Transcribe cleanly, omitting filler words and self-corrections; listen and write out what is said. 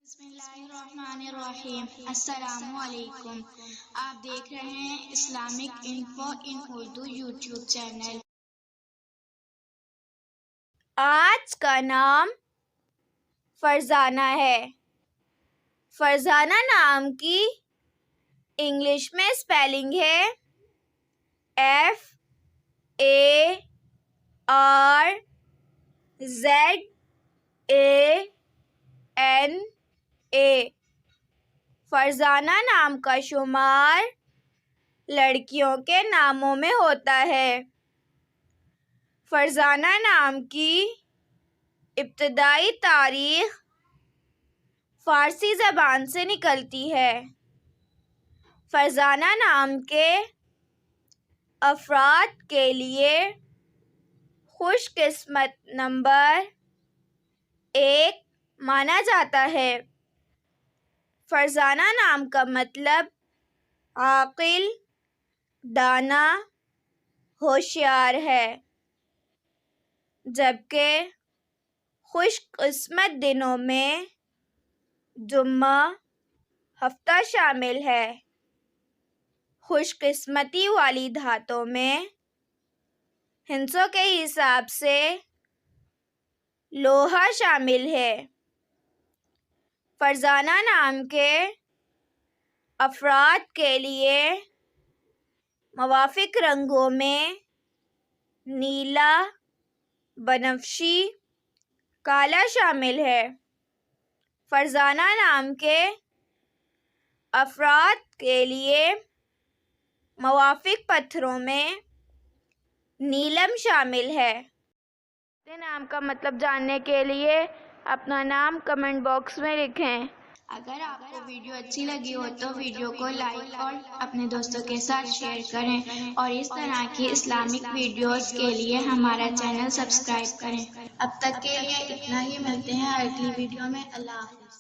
بسم اللہ الرحمن الرحیم۔ السلام علیکم۔ آپ دیکھ رہے ہیں اسلامک انفو ان اردو یوٹیوب چینل۔ آج کا نام فرزانہ ہے۔ فرزانہ نام کی انگلش میں اسپیلنگ ہے FARZANA۔ فرزانہ نام کا شمار لڑکیوں کے ناموں میں ہوتا ہے۔ فرزانہ نام کی ابتدائی تاریخ فارسی زبان سے نکلتی ہے۔ فرزانہ نام کے افراد کے لیے خوش قسمت نمبر 1 مانا جاتا ہے۔ فرزانہ نام کا مطلب عاقل، دانا، ہوشیار ہے، جبکہ خوش قسمت دنوں میں جمعہ، ہفتہ شامل ہے۔ خوش قسمتی والی دھاتوں میں ہندسوں کے حساب سے لوہا شامل ہے۔ فرزانہ نام کے افراد کے لیے موافق رنگوں میں نیلا، بنفشی، کالا شامل ہے۔ فرزانہ نام کے افراد کے لیے موافق پتھروں میں نیلم شامل ہے۔ اپنے نام کا مطلب جاننے کے لیے اپنا نام کمنٹ باکس میں لکھیں۔ اگر آپ کو ویڈیو اچھی لگی ہو تو ویڈیو کو لائک اور اپنے دوستوں کے ساتھ شیئر کریں اور اس طرح کی اسلامک ویڈیوز کے لیے ہمارا چینل سبسکرائب کریں۔ اب تک کے لیے اتنا ہی، ملتے ہیں اگلی ویڈیو میں۔ اللہ حافظ۔